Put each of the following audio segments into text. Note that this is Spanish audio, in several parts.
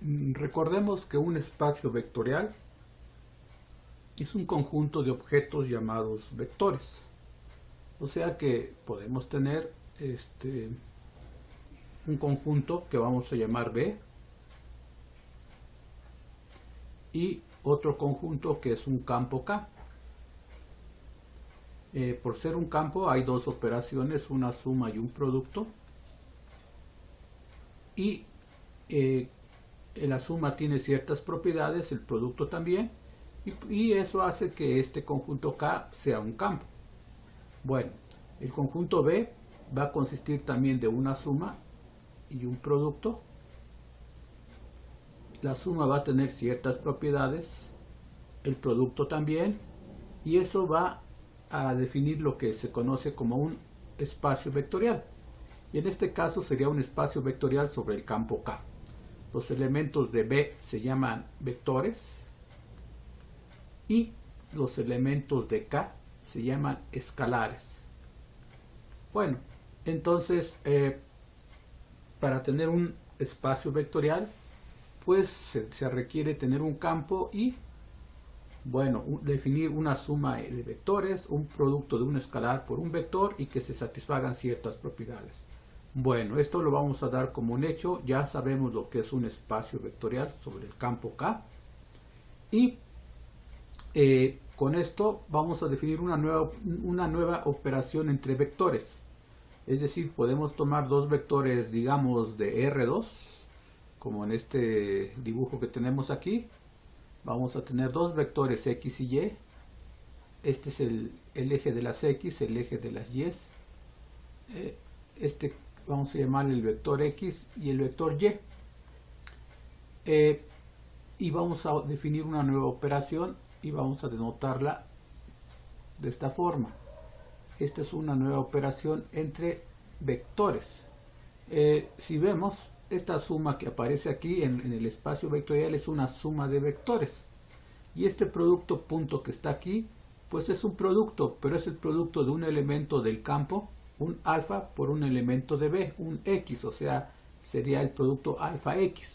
Recordemos que un espacio vectorial es un conjunto de objetos llamados vectores. O sea que podemos tener un conjunto que vamos a llamar B y otro conjunto que es un campo K. Por ser un campo hay dos operaciones, una suma y un producto, y la suma tiene ciertas propiedades, el producto también, y eso hace que este conjunto K sea un campo. Bueno, el conjunto B va a consistir también de una suma y un producto. La suma va a tener ciertas propiedades, el producto también, y eso va a definir lo que se conoce como un espacio vectorial. Y en este caso sería un espacio vectorial sobre el campo K. Los elementos de B se llaman vectores y los elementos de K se llaman escalares. Bueno, entonces para tener un espacio vectorial pues se requiere tener un campo y bueno, definir una suma de vectores, un producto de un escalar por un vector y que se satisfagan ciertas propiedades. Bueno, esto lo vamos a dar como un hecho, ya sabemos lo que es un espacio vectorial sobre el campo K y con esto vamos a definir una nueva operación entre vectores. Es decir, podemos tomar dos vectores, digamos, de R2, como en este dibujo que tenemos aquí. Vamos a tener dos vectores X y Y. Este es el eje de las X, el eje de las Y. Este vamos a llamarle el vector X y el vector Y. Y vamos a definir una nueva operación y vamos a denotarla de esta forma. Esta es una nueva operación entre vectores. Si vemos, esta suma que aparece aquí en el espacio vectorial es una suma de vectores. Y este producto punto que está aquí, pues es un producto, pero es el producto de un elemento del campo, un alfa, por un elemento de B, un X, o sea, sería el producto alfa X.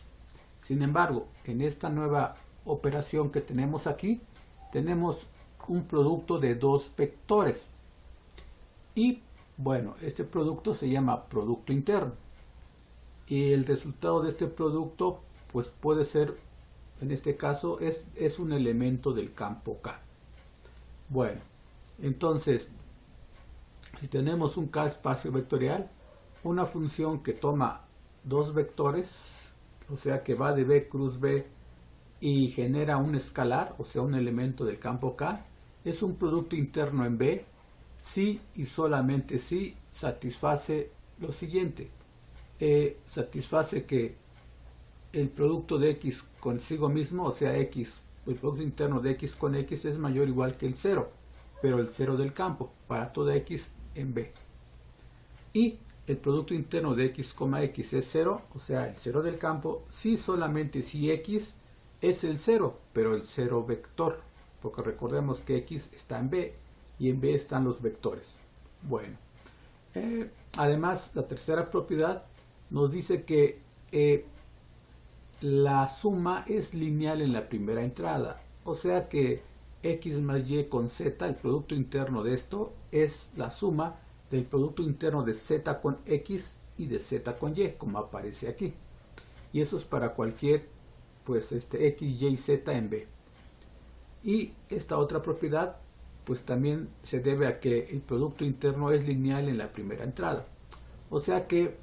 Sin embargo, en esta nueva operación que tenemos aquí, tenemos un producto de dos vectores. Y bueno, este producto se llama producto interno. Y el resultado de este producto pues puede ser, en este caso es un elemento del campo K. Bueno, entonces si tenemos un K espacio vectorial, una función que toma dos vectores, o sea que va de B cruz B y genera un escalar, o sea un elemento del campo K, es un producto interno en B si y solamente si satisface lo siguiente. Satisface que el producto de X consigo mismo, o sea X, el producto interno de X con X es mayor o igual que el 0, pero el 0 del campo para toda X en B. Y el producto interno de X, X es 0, o sea el 0 del campo, si solamente si X es el 0, pero el 0 vector, porque recordemos que X está en B y en B están los vectores. Bueno, además la tercera propiedad nos dice que la suma es lineal en la primera entrada, o sea que X más Y con Z, el producto interno de esto, es la suma del producto interno de Z con X y de Z con Y, como aparece aquí. Y eso es para cualquier pues X, Y, Z en B. Y esta otra propiedad pues también se debe a que el producto interno es lineal en la primera entrada. O sea que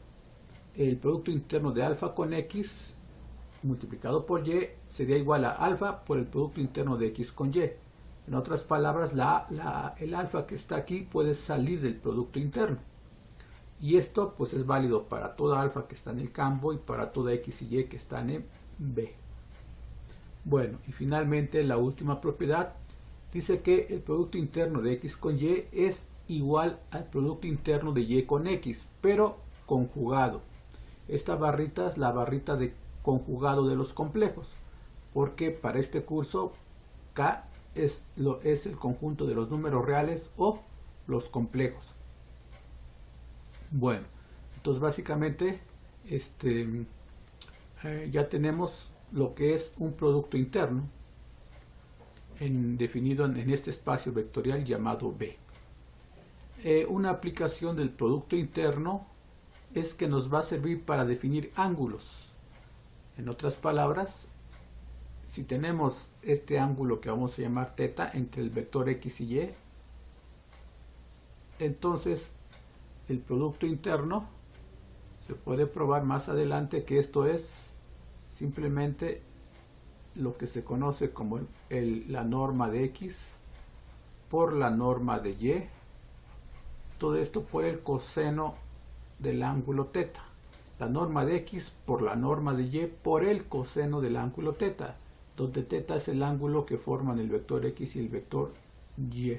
el producto interno de alfa con X multiplicado por Y sería igual a alfa por el producto interno de X con Y. En otras palabras, el alfa que está aquí puede salir del producto interno. Y esto pues es válido para toda alfa que está en el campo y para toda X y Y que están en B. Bueno, y finalmente la última propiedad dice que el producto interno de X con Y es igual al producto interno de Y con X, pero conjugado. Esta barrita es la barrita de conjugado de los complejos, porque para este curso K es el conjunto de los números reales o los complejos. Bueno, entonces básicamente ya tenemos lo que es un producto interno definido en este espacio vectorial llamado B. Una aplicación del producto interno es que nos va a servir para definir ángulos. En otras palabras, si tenemos este ángulo que vamos a llamar θ entre el vector x y y, entonces el producto interno se puede probar más adelante que esto es simplemente lo que se conoce como la norma de x por la norma de y, todo esto por el coseno del ángulo θ. La norma de x por la norma de y por el coseno del ángulo θ, donde θ es el ángulo que forman el vector x y el vector y.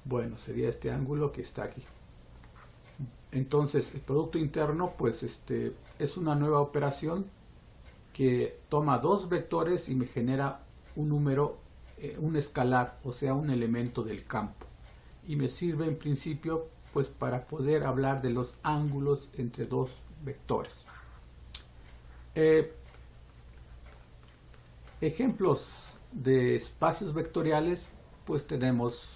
Bueno, sería este ángulo que está aquí. Entonces el producto interno pues es una nueva operación que toma dos vectores y me genera un número, un escalar, o sea un elemento del campo, y me sirve en principio pues para poder hablar de los ángulos entre dos vectores. Ejemplos de espacios vectoriales, pues tenemos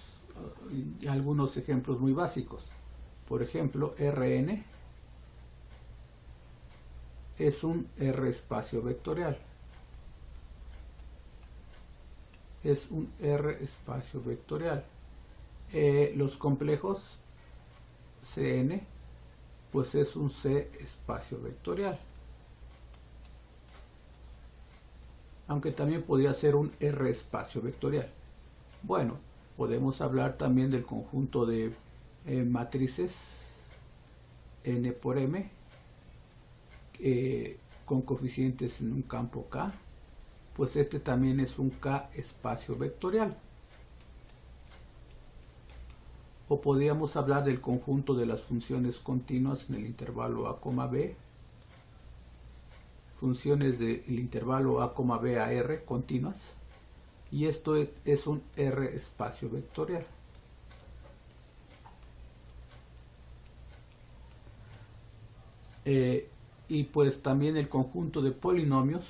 algunos ejemplos muy básicos. Por ejemplo, Rn es un R espacio vectorial. Es un R espacio vectorial. Los complejos Cn, pues es un C espacio vectorial. Aunque también podría ser un R espacio vectorial. Bueno, podemos hablar también del conjunto de matrices n por m con coeficientes en un campo K, pues este también es un K espacio vectorial. O podríamos hablar del conjunto de las funciones continuas en el intervalo a, b, funciones del intervalo a, b a r continuas, y esto es un R espacio vectorial. Y pues también el conjunto de polinomios,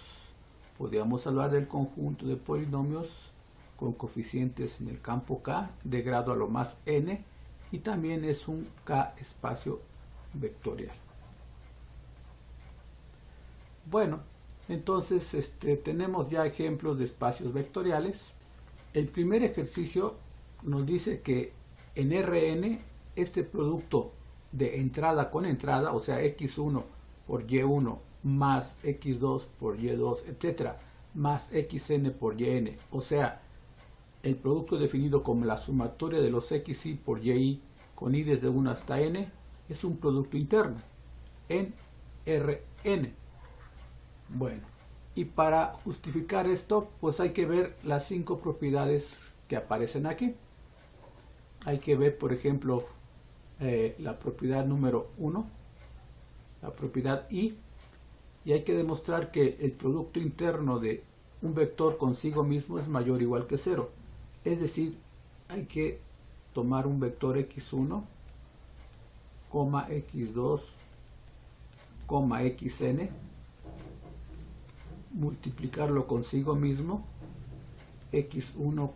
podríamos hablar del conjunto de polinomios con coeficientes en el campo K de grado a lo más n, y también es un K espacio vectorial. Bueno, entonces tenemos ya ejemplos de espacios vectoriales. El primer ejercicio nos dice que en Rn este producto de entrada con entrada, o sea x1 por y1 más x2 por y2, etcétera, más xn por yn, o sea, el producto definido como la sumatoria de los xi por yi con i desde 1 hasta n, es un producto interno en Rn. Bueno, y para justificar esto, pues hay que ver las 5 propiedades que aparecen aquí. Hay que ver, por ejemplo, la propiedad número 1, la propiedad i, y hay que demostrar que el producto interno de un vector consigo mismo es mayor o igual que 0. Es decir, hay que tomar un vector x1, x2, xn, multiplicarlo consigo mismo, x1,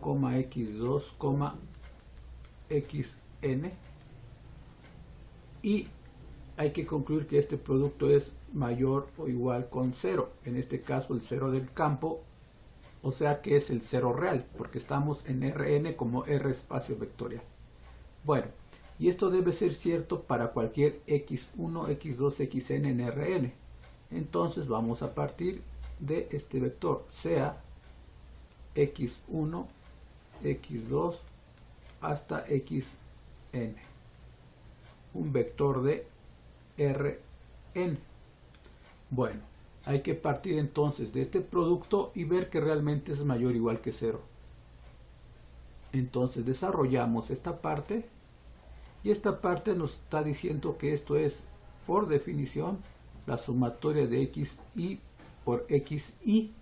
x2, xn, y hay que concluir que este producto es mayor o igual con 0, en este caso el 0 del campo, o sea que es el 0 real, porque estamos en Rn como R espacio vectorial. Bueno, y esto debe ser cierto para cualquier x1, x2, xn en Rn. Entonces vamos a partir de este vector, sea x1, x2 hasta xn, un vector de Rn. Bueno, hay que partir entonces de este producto y ver que realmente es mayor o igual que 0. Entonces desarrollamos esta parte, y esta parte nos está diciendo que esto es, por definición, la sumatoria de xi por xi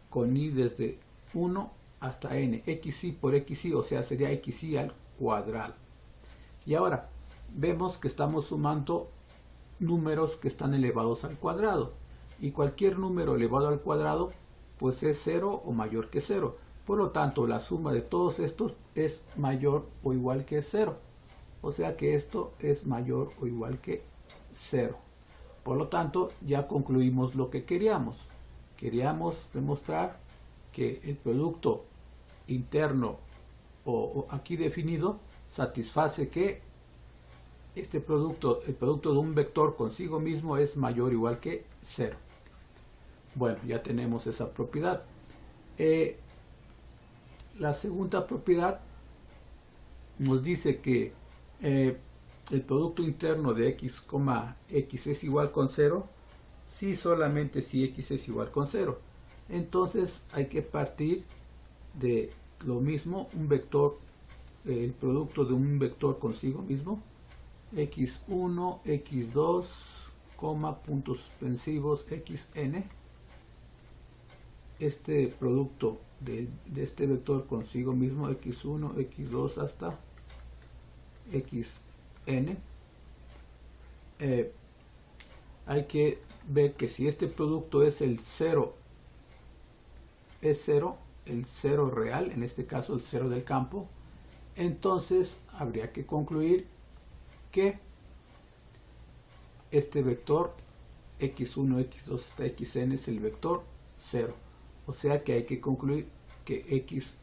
con i desde 1 hasta n, xi por xi, o sea, sería xi al cuadrado. Y ahora vemos que estamos sumando números que están elevados al cuadrado, y cualquier número elevado al cuadrado pues es 0 o mayor que 0. Por lo tanto, la suma de todos estos es mayor o igual que 0. O sea que esto es mayor o igual que 0. Por lo tanto, ya concluimos lo que queríamos. Queríamos demostrar que el producto interno o aquí definido satisface que este producto, el producto de un vector consigo mismo es mayor o igual que 0. Bueno, ya tenemos esa propiedad. La segunda propiedad nos dice que el producto interno de x, x es igual con 0, si solamente si x es igual con 0. Entonces hay que partir de lo mismo, un vector, el producto de un vector consigo mismo, x1, x2, puntos suspensivos xn. Este producto de este vector consigo mismo, x1, x2 hasta xn, hay que ver que si este producto es el 0, el 0 real, en este caso el 0 del campo, entonces habría que concluir que este vector x1, x2 hasta xn es el vector 0. O sea que hay que concluir que x1,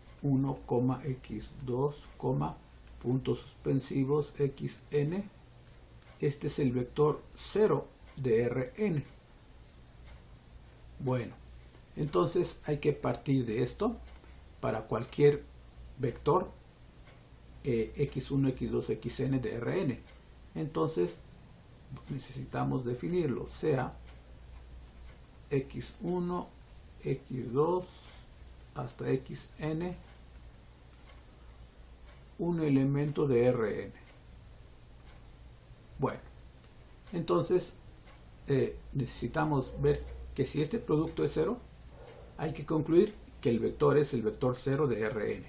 x2, puntos suspensivos xn, este es el vector 0 de Rn. Bueno, entonces hay que partir de esto para cualquier vector x1, x2, xn de Rn. Entonces necesitamos definirlo, sea x1, x2 hasta xn un elemento de Rn. Bueno, entonces necesitamos ver que si este producto es 0, hay que concluir que el vector es el vector 0 de Rn.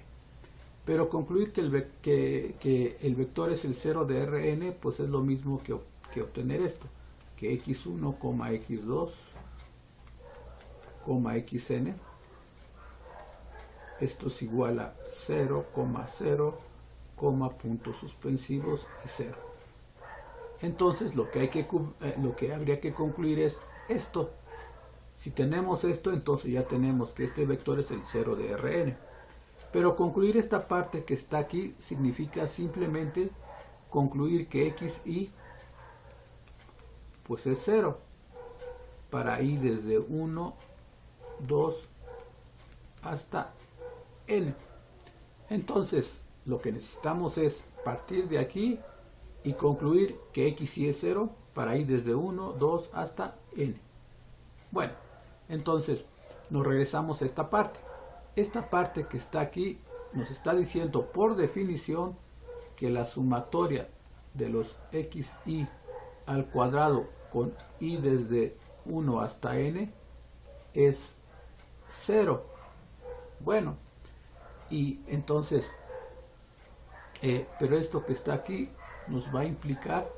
Pero concluir que el vector es el 0 de Rn, pues es lo mismo que obtener esto, que x1, x2, xn, esto es igual a 0, 0, puntos suspensivos y 0. Entonces lo que habría que concluir es esto. Si tenemos esto, entonces ya tenemos que este vector es el 0 de Rn. Pero concluir esta parte que está aquí significa simplemente concluir que xi pues es 0 para i desde 1, 2 hasta n. Entonces lo que necesitamos es partir de aquí y concluir que xi es 0 para i desde 1, 2 hasta n. Bueno, entonces nos regresamos a esta parte. Esta parte que está aquí nos está diciendo por definición que la sumatoria de los xi al cuadrado con i desde 1 hasta n es 0. Bueno, y entonces, pero esto que está aquí nos va a implicar,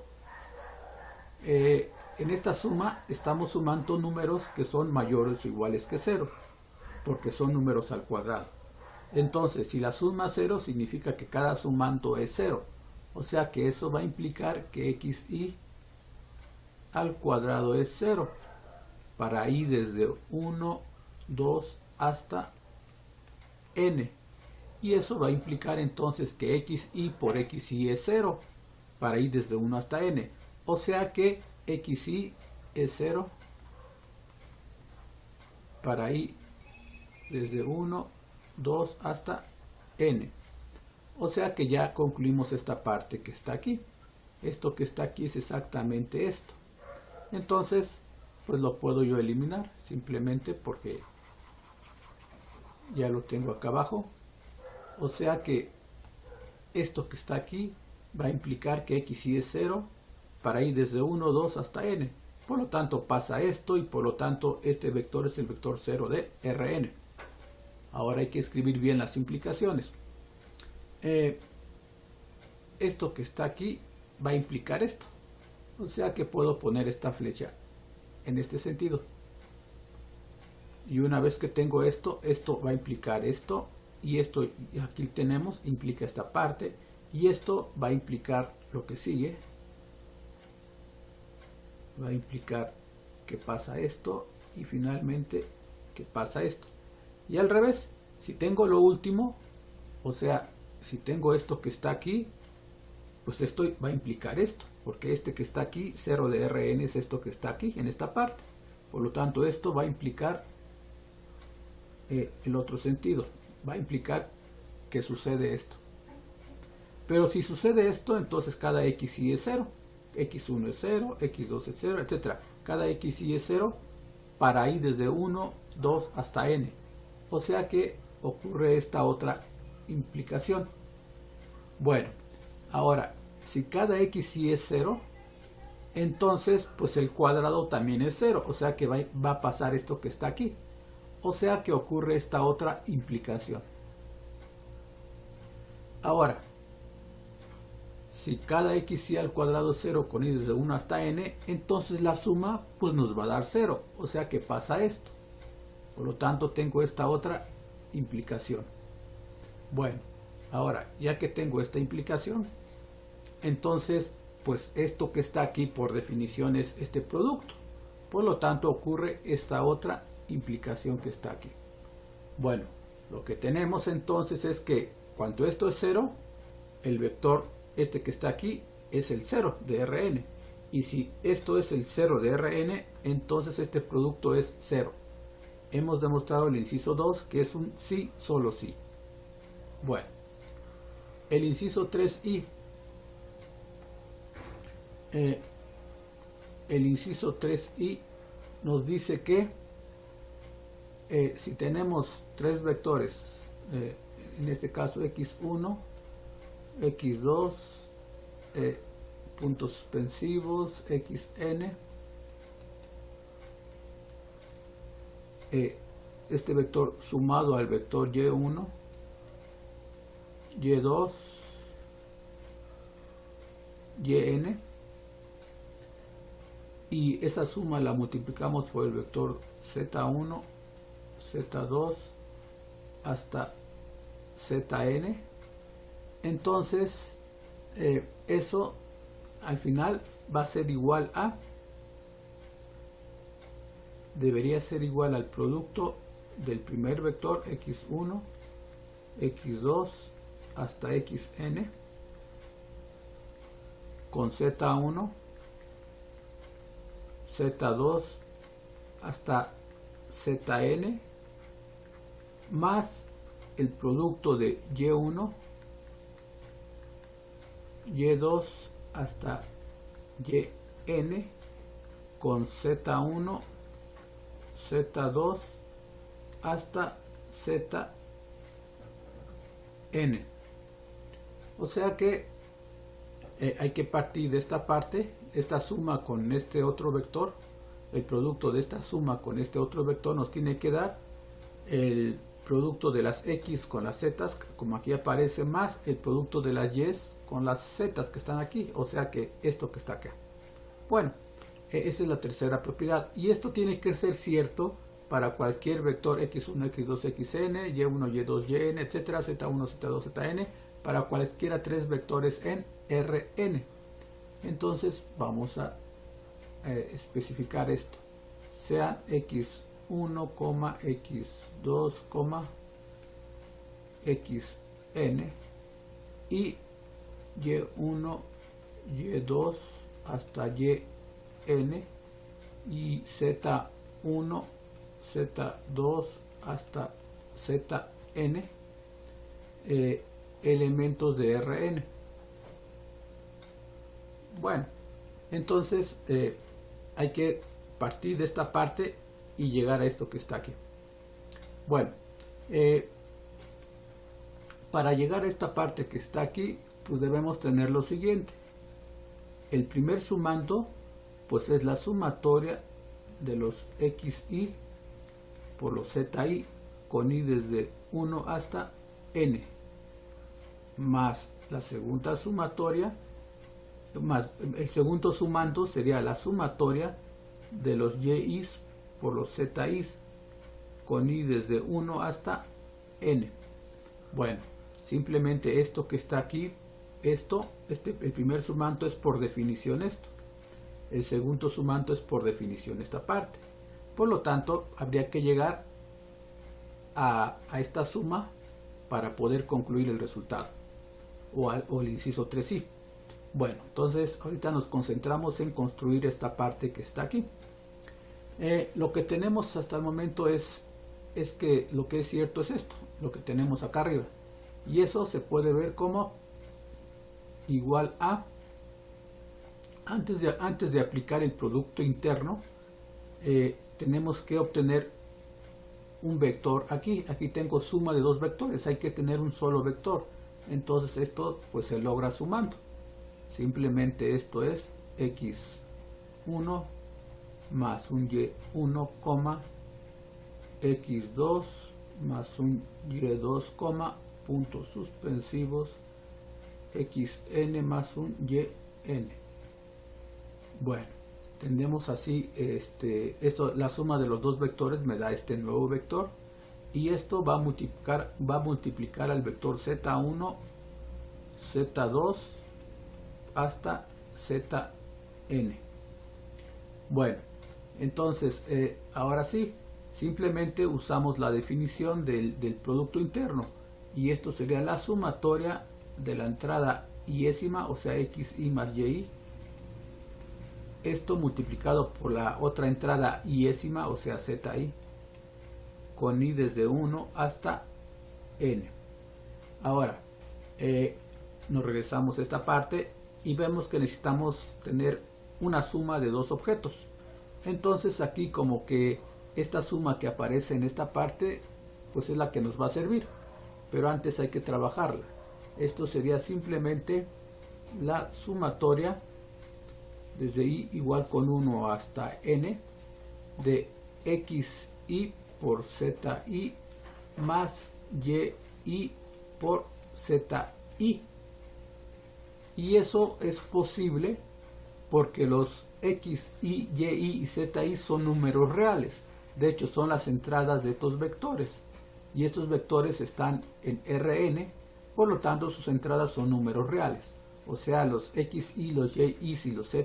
en esta suma estamos sumando números que son mayores o iguales que 0, porque son números al cuadrado. Entonces, si la suma 0 significa que cada sumando es 0, o sea que eso va a implicar que xi al cuadrado es 0 para i desde 1, 2 hasta n, y eso va a implicar entonces que xi por xi es 0 para i desde 1 hasta n, o sea que xi es 0 para i desde 1, 2 hasta n. O sea que ya concluimos esta parte que está aquí. Esto que está aquí es exactamente esto. Entonces, pues lo puedo yo eliminar simplemente porque ya lo tengo acá abajo. O sea que esto que está aquí va a implicar que xi es 0 para i desde 1, 2 hasta n. Por lo tanto pasa esto y por lo tanto este vector es el vector 0 de Rn. Ahora hay que escribir bien las implicaciones. Esto que está aquí va a implicar esto. O sea que puedo poner esta flecha en este sentido. Y una vez que tengo esto, esto va a implicar esto, y esto aquí tenemos, implica esta parte, y esto va a implicar lo que sigue, va a implicar que pasa esto, y finalmente que pasa esto. Y al revés, si tengo lo último, o sea, si tengo esto que está aquí, pues esto va a implicar esto, porque este que está aquí, 0 de Rn, es esto que está aquí, en esta parte. Por lo tanto, esto va a implicar el otro sentido, va a implicar que sucede esto. Pero si sucede esto, entonces cada xy es 0, x1 es 0, x2 es 0, etc. Cada xy es 0 para i desde 1, 2 hasta n. O sea que ocurre esta otra implicación. Bueno, ahora, si cada xy es 0, entonces pues el cuadrado también es 0, o sea que va a pasar esto que está aquí. O sea que ocurre esta otra implicación. Ahora, si cada xy al cuadrado es 0 con i desde 1 hasta n, entonces la suma pues nos va a dar 0, o sea que pasa esto. Por lo tanto tengo esta otra implicación. Bueno, ahora ya que tengo esta implicación, entonces pues esto que está aquí por definición es este producto. Por lo tanto ocurre esta otra implicación que está aquí. Bueno, lo que tenemos entonces es que cuando esto es 0, el vector este que está aquí es el 0 de Rn. Y si esto es el 0 de Rn, entonces este producto es 0. Hemos demostrado el inciso 2 que es un sí, solo sí. Bueno, el inciso 3i. El inciso 3i nos dice que si tenemos tres vectores, en este caso x1, x2, puntos suspensivos, xn, este vector sumado al vector y1, y2, yn, y esa suma la multiplicamos por el vector z1, z2 hasta zn, entonces eso al final va a ser igual a, debería ser igual al producto del primer vector x1, x2 hasta xn con z1, z2 hasta zn más el producto de y1, y2 hasta yn con z1, z2 hasta zn. O sea que hay que partir de esta parte, esta suma con este otro vector, el producto de esta suma con este otro vector nos tiene que dar el producto de las x con las z, como aquí aparece, más el producto de las y con las z que están aquí, o sea que esto que está acá. Bueno, esa es la tercera propiedad, y esto tiene que ser cierto para cualquier vector x1, x2, xn, y1, y2, yn, etcétera, z1, z2, zn, para cualquiera tres vectores en Rn. Entonces vamos a especificar esto, sean x1, x2, xn y y1, y2 hasta yn y z1, z2 hasta zn, elementos de Rn. Bueno, entonces hay que partir de esta parte y llegar a esto que está aquí. Bueno, para llegar a esta parte que está aquí, pues debemos tener lo siguiente. El primer sumando pues es la sumatoria de los xy por los zi con i desde 1 hasta n, más la segunda sumatoria, más el segundo sumando sería la sumatoria de los y por los zi con i desde 1 hasta n. Bueno, simplemente esto que está aquí, el primer sumanto es por definición esto. El segundo sumanto es por definición esta parte. Por lo tanto, habría que llegar a esta suma para poder concluir el resultado. O el inciso 3i. Bueno, entonces ahorita nos concentramos en construir esta parte que está aquí. Lo que tenemos hasta el momento es que lo que es cierto es esto, lo que tenemos acá arriba. Y eso se puede ver como igual a, antes de aplicar el producto interno, tenemos que obtener un vector aquí. Aquí tengo suma de dos vectores, hay que tener un solo vector. Entonces esto pues se logra sumando. Simplemente esto es x1 más un y1, x2 más un y2, puntos suspensivos, xn más un yn. Bueno, tenemos así la suma de los dos vectores me da este nuevo vector, y esto va a multiplicar al vector z1, z2 hasta zn. Bueno, entonces ahora sí, simplemente usamos la definición del producto interno, y esto sería la sumatoria de la entrada iésima, o sea xi más yi, esto multiplicado por la otra entrada iésima, o sea zi, con i desde 1 hasta n. Ahora nos regresamos a esta parte y vemos que necesitamos tener una suma de dos objetos. Entonces aquí como que esta suma que aparece en esta parte pues es la que nos va a servir, pero antes hay que trabajarla. Esto sería simplemente la sumatoria desde i igual con 1 hasta n de xi por zi más yi por zi. Y eso es posible porque los x, y, y zi son números reales. De hecho, son las entradas de estos vectores. Y estos vectores están en Rn, por lo tanto sus entradas son números reales. O sea, los xi, los yi y los zi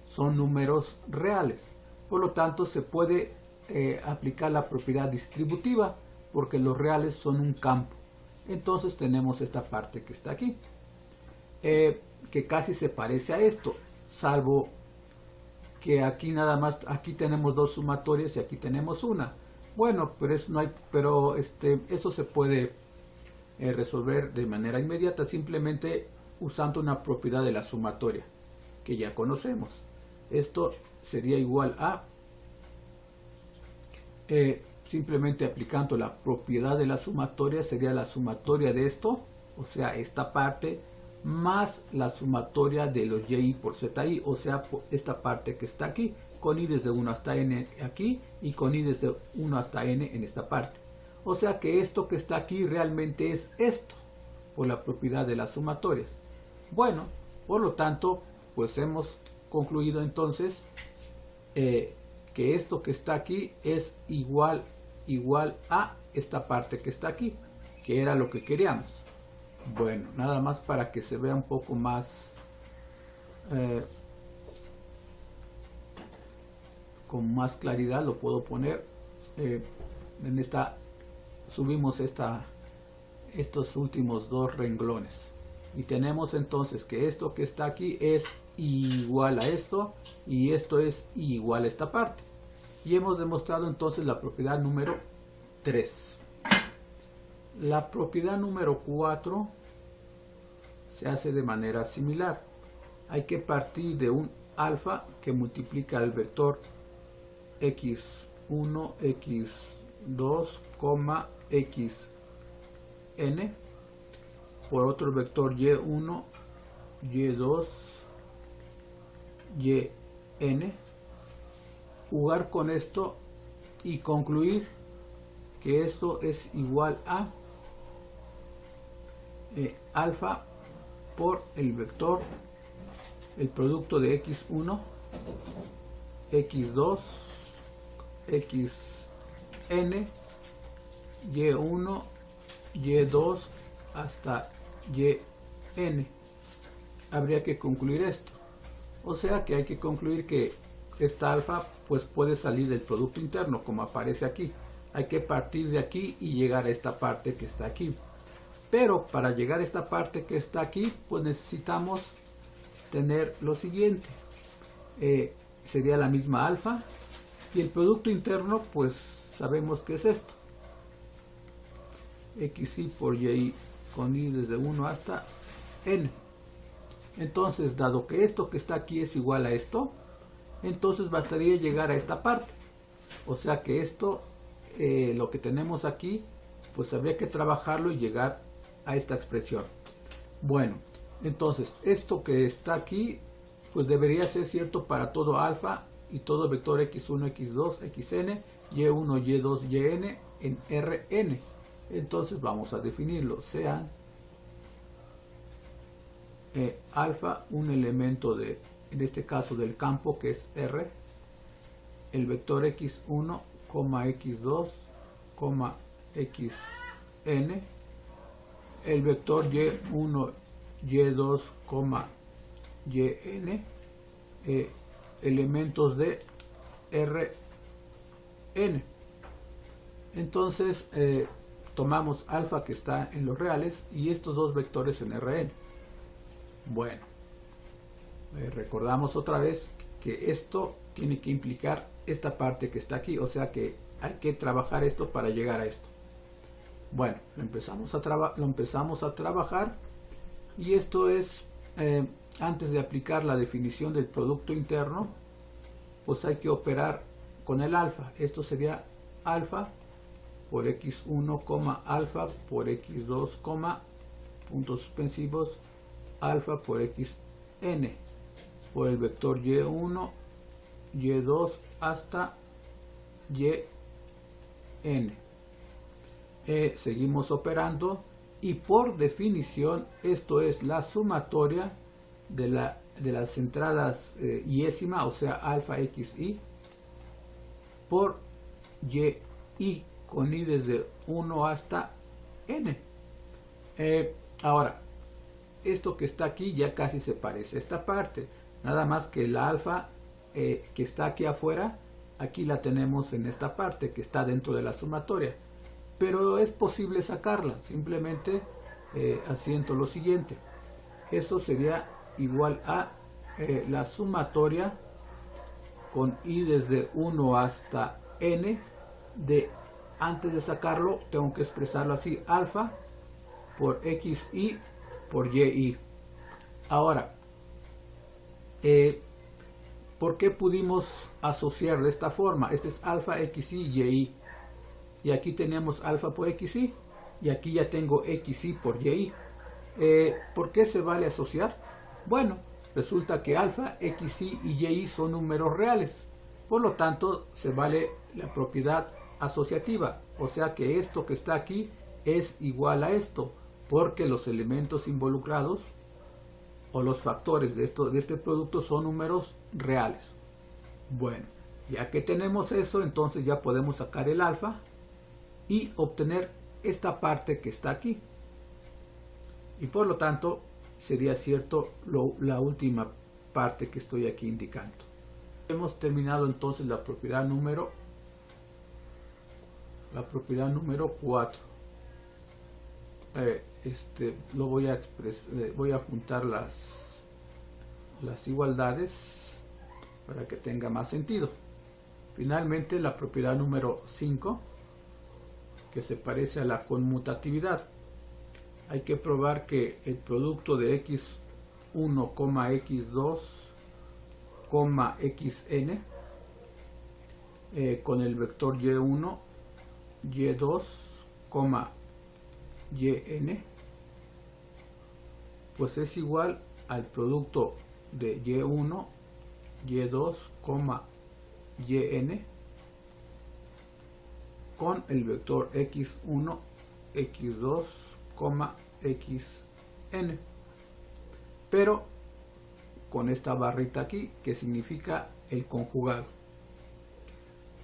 son números reales. Por lo tanto, se puede aplicar la propiedad distributiva porque los reales son un campo. Entonces tenemos esta parte que está aquí, que casi se parece a esto, salvo que aquí nada más, aquí tenemos dos sumatorias y aquí tenemos una. Bueno, pero eso no hay, eso se puede resolver de manera inmediata simplemente usando una propiedad de la sumatoria que ya conocemos. Esto sería igual a simplemente aplicando la propiedad de la sumatoria, sería la sumatoria de esto, o sea esta parte, más la sumatoria de los yi por zi, o sea esta parte que está aquí, con i desde 1 hasta n aquí y con i desde 1 hasta n en esta parte. O sea que esto que está aquí realmente es esto, por la propiedad de las sumatorias. Bueno, por lo tanto, pues hemos concluido entonces que esto que está aquí es igual a esta parte que está aquí, que era lo que queríamos. Bueno, nada más para que se vea un poco más con más claridad, lo puedo poner en esta, subimos estos últimos dos renglones y tenemos entonces que esto que está aquí es igual a esto y esto es igual a esta parte, y hemos demostrado entonces la propiedad número 3. La propiedad número 4 se hace de manera similar. Hay que partir de un alfa que multiplica el vector x1, x2, xn por otro vector y1, y2, yn, jugar con esto y concluir que esto es igual a alfa por el vector, el producto de x1, x2, n, y1, y2 hasta yn. Habría que concluir esto. O sea que hay que concluir que esta alfa pues puede salir del producto interno como aparece aquí. Hay que partir de aquí y llegar a esta parte que está aquí. Pero para llegar a esta parte que está aquí pues necesitamos tener lo siguiente. Sería la misma alfa y el producto interno pues sabemos que es esto. xy por y con y desde 1 hasta n. Entonces, dado que esto que está aquí es igual a esto, entonces bastaría llegar a esta parte. O sea que esto, lo que tenemos aquí, pues habría que trabajarlo y llegar a esta expresión. Bueno, entonces esto que está aquí, pues debería ser cierto para todo alfa y todo vector x1, x2, xn, y1, y2, yn en Rn. Entonces vamos a definirlo. Sean alfa un elemento de, en este caso del campo que es R, el vector x1, x2, xn, el vector y1, y2, yn, elementos de Rn. Entonces tomamos alfa que está en los reales y estos dos vectores en Rn. Bueno, recordamos otra vez que esto tiene que implicar esta parte que está aquí, o sea que hay que trabajar esto para llegar a esto. Bueno, lo empezamos a trabajar y esto es, antes de aplicar la definición del producto interno, pues hay que operar con el alfa. Esto sería alfa por x1, alfa por x2, puntos suspensivos, alfa por xn, por el vector y1, y2 hasta yn. Seguimos operando y por definición esto es la sumatoria de las entradas yésima, o sea alfa xy, por y con y desde 1 hasta n. Ahora, esto que está aquí ya casi se parece a esta parte, nada más que la alfa que está aquí afuera, aquí la tenemos en esta parte que está dentro de la sumatoria, pero es posible sacarla, simplemente haciendo lo siguiente. Eso sería igual a la sumatoria con y desde 1 hasta n de, antes de sacarlo tengo que expresarlo así, alfa por xy por y. Ahora, ¿por qué pudimos asociar de esta forma? Este es alfa xy y. Y aquí tenemos alfa por xy y aquí ya tengo xy por y. ¿Por qué se vale asociar? Bueno, resulta que alfa, xy y y son números reales. Por lo tanto, se vale la propiedad asociativa. O sea que esto que está aquí es igual a esto, porque los elementos involucrados o los factores de este producto son números reales. Bueno, ya que tenemos eso, entonces ya podemos sacar el alfa y obtener esta parte que está aquí. Y por lo tanto, sería cierto la última parte que estoy aquí indicando. Hemos terminado entonces la propiedad número 4. Voy a juntar las igualdades para que tenga más sentido. Finalmente, la propiedad número 5, que se parece a la conmutatividad. Hay que probar que el producto de x1, x2, xn con el vector y1, y2, yn, pues es igual al producto de y1, y2, yn con el vector x1, x2, xn, pero con esta barrita aquí que significa el conjugado.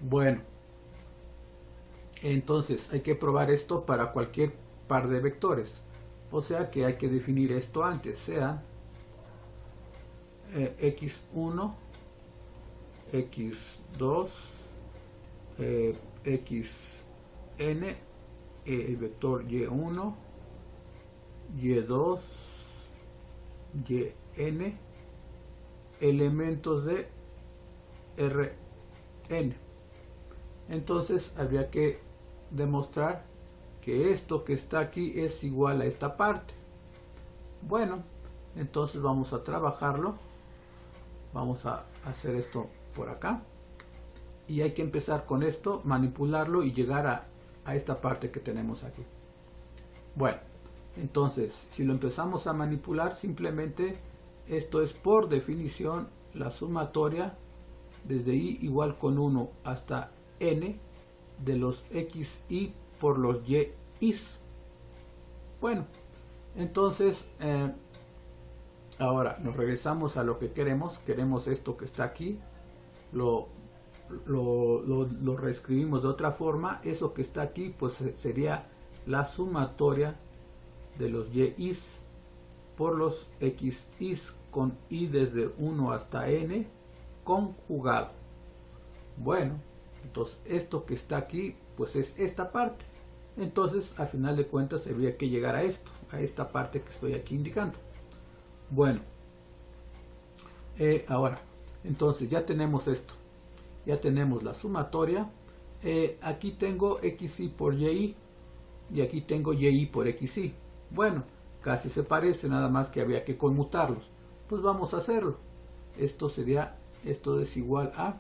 Bueno, Entonces hay que probar esto para cualquier par de vectores. O sea que hay que definir esto antes, sea x1, x2, xn, el vector y1, y2, yn, elementos de Rn. Entonces habría que demostrar que esto que está aquí es igual a esta parte. Bueno, entonces vamos a trabajarlo. Vamos a hacer esto por acá. Y hay que empezar con esto, manipularlo y llegar a esta parte que tenemos aquí. Bueno, entonces si lo empezamos a manipular, simplemente esto es por definición la sumatoria desde i igual con 1 hasta n de los xi por los yi's. Bueno, entonces ahora nos regresamos a lo que queremos. Queremos esto que está aquí, lo reescribimos de otra forma. Eso que está aquí pues sería la sumatoria de los yi's por los xi's con i desde 1 hasta n conjugado. Bueno, entonces esto que está aquí pues es esta parte. Entonces al final de cuentas habría que llegar a esto, a esta parte que estoy aquí indicando. Bueno, ahora entonces ya tenemos esto, ya tenemos la sumatoria. Aquí tengo xi por yi y aquí tengo yi por xi. Bueno, casi se parece, nada más que había que conmutarlos. Pues vamos a hacerlo. Esto sería, esto es igual a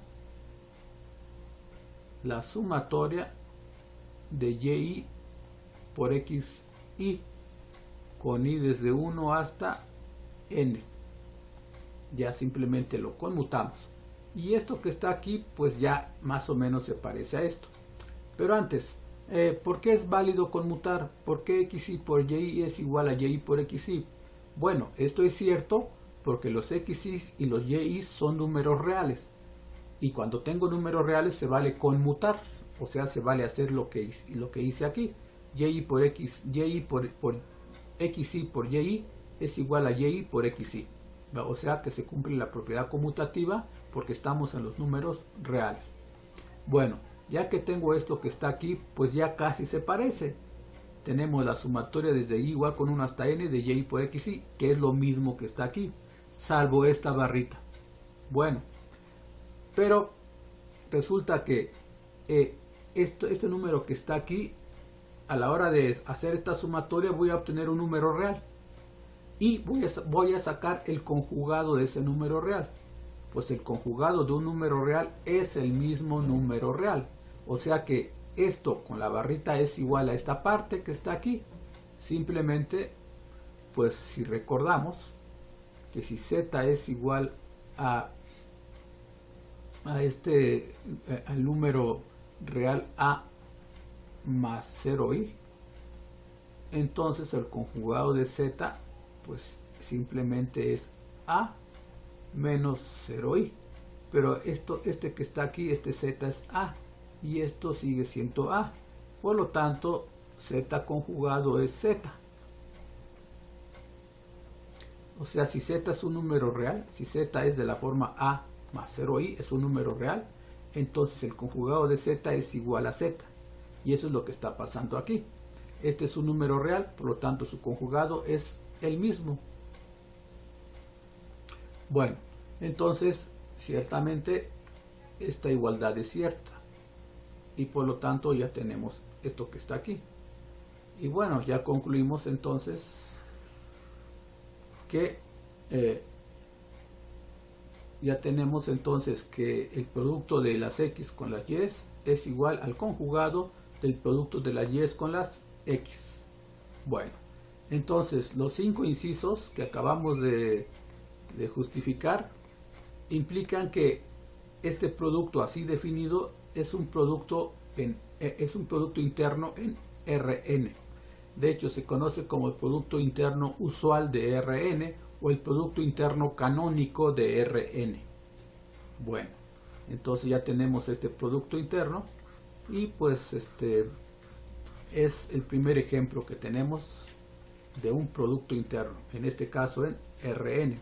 la sumatoria de y por xi con i desde 1 hasta n. Ya simplemente lo conmutamos. Y esto que está aquí pues ya más o menos se parece a esto. Pero antes, ¿por qué es válido conmutar? ¿Por qué xi por y es igual a y por xi? Bueno, esto es cierto porque los xi y los y son números reales. Y cuando tengo números reales se vale conmutar. O sea, se vale hacer lo que hice aquí. Y por xi por y es igual a y por xi. O sea que se cumple la propiedad conmutativa porque estamos en los números reales. Bueno, ya que tengo esto que está aquí, pues ya casi se parece. Tenemos la sumatoria desde i igual con 1 hasta n de y por xi, que es lo mismo que está aquí, salvo esta barrita. Bueno, pero resulta que este número que está aquí, a la hora de hacer esta sumatoria voy a obtener un número real. Y voy a sacar el conjugado de ese número real. Pues el conjugado de un número real es el mismo número real. O sea que esto con la barrita es igual a esta parte que está aquí. Simplemente, pues si recordamos que si z es igual al número real a más 0i, entonces el conjugado de z pues simplemente es a menos 0i. Pero este que está aquí, este z es a, y esto sigue siendo a. Por lo tanto, z conjugado es z. O sea, si z es un número real, si z es de la forma a más 0i, es un número real, entonces el conjugado de z es igual a z. Y eso es lo que está pasando aquí. Este es un número real, por lo tanto su conjugado es el mismo. Bueno, entonces ciertamente esta igualdad es cierta y por lo tanto ya tenemos esto que está aquí. Y bueno, ya concluimos entonces que ya tenemos entonces que el producto de las x con las y es igual al conjugado del producto de las y con las x. Bueno, entonces los 5 incisos que acabamos de justificar implican que este producto así definido es un producto interno en Rn. De hecho, se conoce como el producto interno usual de Rn o el producto interno canónico de Rn. Bueno, entonces ya tenemos este producto interno Y pues es el primer ejemplo que tenemos de un producto interno, en este caso en Rn.